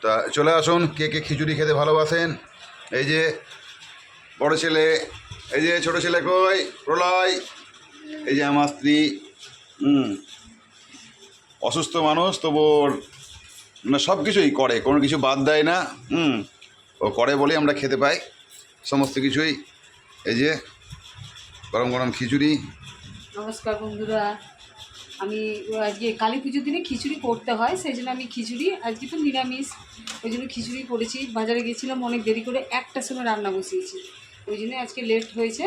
তা চলে আসুন, কে কে খিচুড়ি খেতে ভালোবাসেন। এই যে বড় ছেলে, এই যে ছোট ছেলে কই প্রলয়, এই যে আমার স্ত্রী। অসুস্থ মানুষ তবু ওর মানে সব কিছুই করে, কোনো কিছু বাদ দেয় না। ও করে বলেই আমরা খেতে পাই সমস্ত কিছুই। এই যে গরম গরম খিচুড়ি। নমস্কার বন্ধুরা, আমি আজকে কালী পুজোর দিনে খিচুড়ি করতে হয়, সেই জন্য আমি খিচুড়ি, আজকে তো নিরামিষ, ওই জন্য খিচুড়ি করেছি। বাজারে গেছিলাম অনেক দেরি করে, 1টার সময় রান্না বসিয়েছি, ওই জন্য আজকে লেট হয়েছে।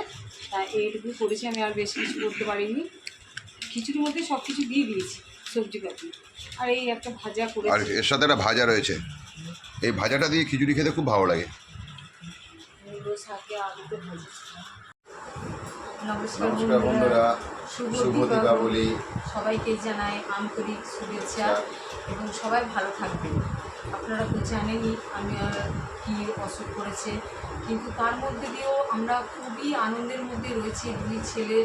তাই এইটুকু করেছি, আমি আর বেশি কিছু করতে পারিনি। খিচুড়ির মধ্যে সব কিছু দিয়ে দিয়েছি, সবজিপাতি, আর এই একটা ভাজা আর করেছি। এর সাথে একটা ভাজা রয়েছে, এই ভাজাটা দিয়ে খিচুড়ি খেতে খুব ভালো লাগে। শাকে আলুতে ভাজেছি। নমস্কার বন্ধুরা, শুভ দীপাবলি। সবাইকে জানাই আন্তরিক শুভেচ্ছা এবং সবাই ভালো থাকবেন। আপনারা তো জানেনই আমি কি অসুখ করেছে, কিন্তু তার মধ্যে দিয়েও আমরা খুবই আনন্দের মধ্যে রয়েছি, 2 ছেলে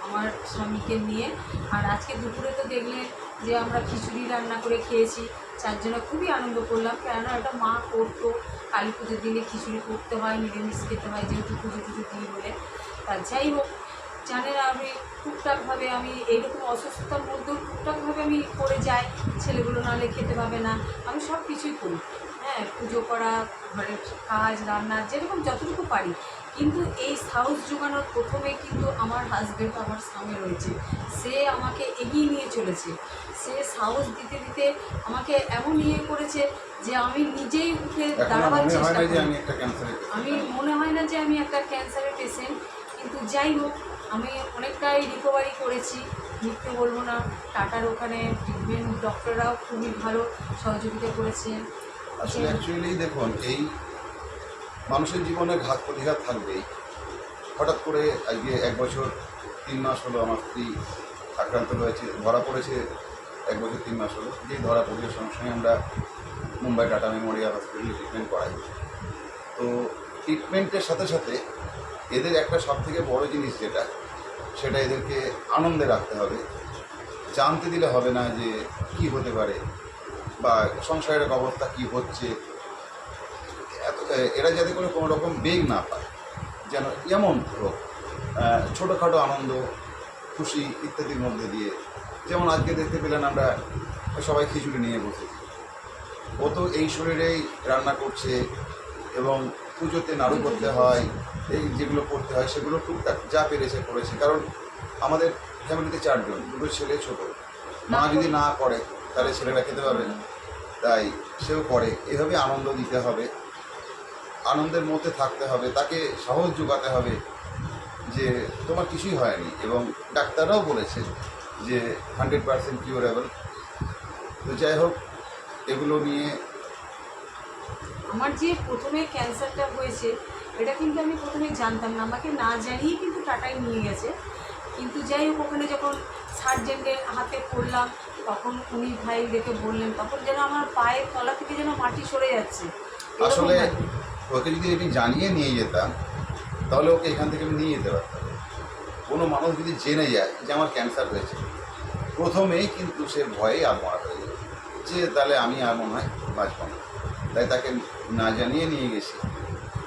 আমার স্বামীকে নিয়ে। আর আজকে দুপুরে তো দেখলেন যে আমরা খিচুড়ি রান্না করে খেয়েছি, 4 জনে খুবই আনন্দ করলাম। কেননা এটা মা করতো, কালী পুজোর দিনে খিচুড়ি করতে হয়, নিরামিষ খেতে হয়, যেহেতু পুজো দিই বলে। তা যাই হোক, জানেন আমি টুকটাকভাবে আমি এইরকম অসুস্থতার মধ্যেও টুকটাকভাবে আমি করে যাই, ছেলেগুলো নাহলে খেতে পাবে না, আমি সব কিছুই করি। হ্যাঁ, পুজো করা, ঘরের কাজ, রান্না, যেরকম যতটুকু পারি। কিন্তু এই সাহস জোগানোর প্রথমে কিন্তু আমার হাজব্যান্ড, আমার স্বামী রয়েছে, সে আমাকে এগিয়ে নিয়ে চলেছে। সে সাহস দিতে দিতে আমাকে এমন করেছে যে আমি নিজেই উঠে দাঁড়াবার চেষ্টা করি। আমি মনে হয় না যে আমি একটা ক্যান্সারের পেশেন্ট, কিন্তু যাই হোক, আমি অনেকটাই রিকভারি করেছি, মিথ্যে বলবো না। টাটার ওখানে ট্রিটমেন্ট, ডক্টররাও খুবই ভালো সহযোগিতা করেছেন। আসলে অ্যাকচুয়ালি দেখুন, এই মানুষের জীবনে ঘাত প্রতিঘাত থাকবেই। হঠাৎ করে আজকে 1 বছর 3 মাস হলো আমার স্ত্রী আক্রান্ত হয়েছে, ধরা পড়েছে 1 বছর 3 মাস হলো। যেই ধরা পড়ে সঙ্গে সঙ্গে আমরা মুম্বাই টাটা মেমোরিয়াল হসপিটালে ট্রিটমেন্ট করাই। তো ট্রিটমেন্টের সাথে সাথে এদের একটা সবথেকে বড় জিনিস যেটা, সেটা এদেরকে আনন্দে রাখতে হবে। জানতে দিলে হবে না যে কি হতে পারে বা সংসারের অবস্থা কি হচ্ছে। এরা যাতে করে কোনো রকম বেগ না পায়, যেন এমন হোক ছোটোখাটো আনন্দ, খুশি ইত্যাদির মধ্যে দিয়ে। যেমন আজকে দেখতে পেলেন আমরা সবাই খিচুড়ি নিয়ে বসেছি। ও তো এই শরীরেই রান্না করছে এবং পুজোতে নাড়ু করতে হয়, এই যেগুলো করতে হয় সেগুলো টুকটাক যা পেরেছে করেছে। কারণ আমাদের ফ্যামিলিতে 4 জন, 2 ছেলে ছোট, মা যদি না করে তাহলে ছেলেরা খেতে পারবে না, তাই সেও করে। এভাবে আনন্দ দিতে হবে, আনন্দের মধ্যে থাকতে হবে, তাকে সাহস যোগাতে হবে যে তোমার কিছুই হয়নি। এবং ডাক্তাররাও বলেছে যে 100% কিউরেবল। তো যাই হোক, এগুলো নিয়ে আমার যে প্রথমে ক্যান্সারটা হয়েছে, এটা কিন্তু আমি প্রথমে জানতাম না, আমাকে না জানিয়ে কিন্তু টাটায় নিয়ে গেছে। কিন্তু যাই হোক, ওখানে যখন সার্জেন্টের হাতে পড়লাম, তখন উনি ভাই দেখে বললেন, তখন যেন আমার পায়ের তলা থেকে যেন মাটি সরে যাচ্ছে। আসলে ওকে যদি আমি জানিয়ে নিয়ে যেতাম তাহলে ওকে এখান থেকে আমি নিয়ে যেতে পারতাম। কোনো মানুষ যদি জেনে যায় যে আমার ক্যান্সার হয়েছে, প্রথমেই কিন্তু সে ভয়ে আত্মহত্যা হয়ে যাবে, যে তাহলে আমি আর মনে হয় বাঁচব না। তাই তাকে না জানিয়ে নিয়ে গেছি।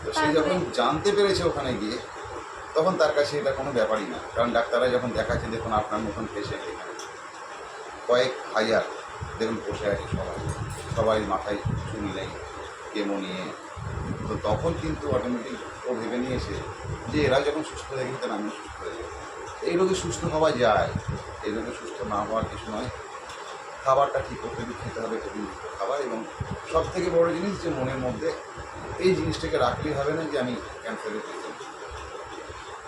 তো সে যখন জানতে পেরেছে ওখানে গিয়ে, তখন তার কাছে এটা কোনো ব্যাপারই না। কারণ ডাক্তাররা যখন দেখাচ্ছে, দেখুন আপনার মতন পেশেন্ট এখানে কয়েক হাজার, দেখুন বসে আছে সবাই মাথায় চুল নেই, কেমো নিয়ে। তো তখন কিন্তু অটোমেটিক ও ভেবে নিয়েছে যে এরা যখন সুস্থ হয়ে গেছে, আমি সুস্থ হয়ে যাবো। এই রোগে সুস্থ হওয়া যায়, এই রোগে সুস্থ না হওয়ার কিছু নয়। খাবারটা ঠিক করতে খেতে হবে, প্রতিনিধিত্ব খাবার। এবং সব থেকে বড় জিনিস যে মনের মধ্যে এই জিনিসটাকে রাখলেই হবে না যে আমি ক্যান্সারের পেশেন্ট।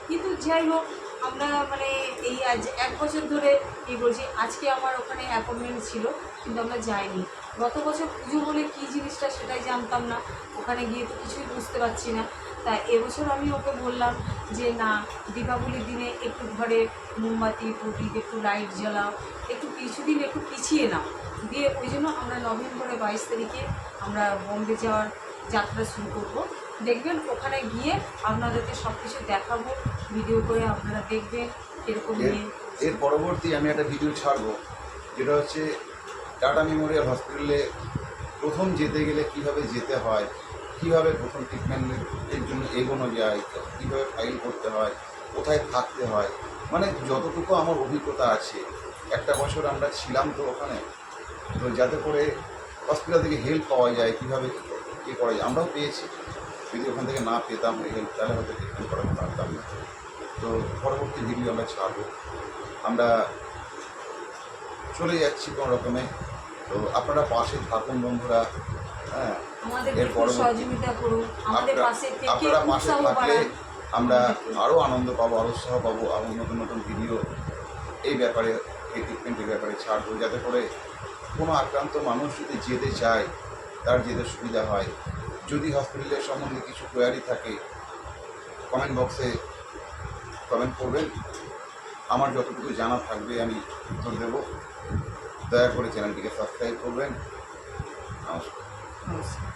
কিন্তু যাই হোক, আমরা মানে এই আজ 1 বছর ধরে এই বলছি। আজকে আমার ওখানে অ্যাপয়েন্টমেন্ট ছিল, কিন্তু আমরা যাইনি। গত বছর পুজো বলে কী জিনিসটা সেটাই জানতাম না, ওখানে গিয়ে তো কিছুই বুঝতে পারছি না। তাই এবছর আমি ওকে বললাম যে না, দীপাবলির দিনে একটু ঘরে মোমবাতি, প্রদীপ, একটু লাইট জ্বালাও, একটু কিছুদিন একটু পিছিয়ে নাও। দিয়ে ওই জন্য আমরা নভেম্বরের 22 তারিখে আমরা বম্বে যাওয়ার যাত্রা শুরু করব। দেখবেন ওখানে গিয়ে আপনাদেরকে সব কিছু দেখাবো, ভিডিও করে আপনারা দেখবেন এরকম নিয়ে। এর পরবর্তী আমি একটা ভিডিও ছাড়বো, যেটা হচ্ছে টাটা মেমোরিয়াল হসপিটালে প্রথম যেতে গেলে কিভাবে যেতে হয়, কিভাবে প্রথম ট্রিটমেন্টের জন্য এগোনো যায়, কিভাবে ফাইল করতে হয়, কোথায় থাকতে হয়, মানে যতটুকু আমার অভিজ্ঞতা আছে, একটা বছর আমরা ছিলাম তো ওখানে, তো যাতে করে হসপিটাল থেকে হেল্প পাওয়া যায়, কীভাবে কী করা যায়, আমরাও পেয়েছি। যদি ওখান থেকে না পেতাম এই হেল্প, তাহলে হয়তো ট্রিটমেন্ট করাতে পারতাম না। তো পরবর্তী ভিডিও আমরা ছাড়বো। আমরা চলে যাচ্ছি কোনো রকমে, তো আপনারা পাশে থাকুন বন্ধুরা। হ্যাঁ, আমাদের এর একটু পরবর্তী সহযোগিতা করুন, আমাদের পাশে থেকে আপনারা পাশে উৎসাহ থাকলে বাড়ান। আমরা আরও আনন্দ পাবো, আরও উৎসাহ পাবো, আরও নতুন নতুন ভিডিও এই ব্যাপারে, এই ট্রিটমেন্টের ব্যাপারে ছাড়বো, যাতে করে কোনো আক্রান্ত মানুষ যদি যেতে চায় তার যেতে সুবিধা হয়। যদি হসপিটালের সম্বন্ধে কিছু কোয়ারি থাকে কমেন্ট বক্সে কমেন্ট করবেন, আমার যতটুকু জানা থাকবে আমি উত্তর দেবো। দয়া করে চ্যানেলটিকে সাবস্ক্রাইব করবেন। নমস্কার। নমস্কার।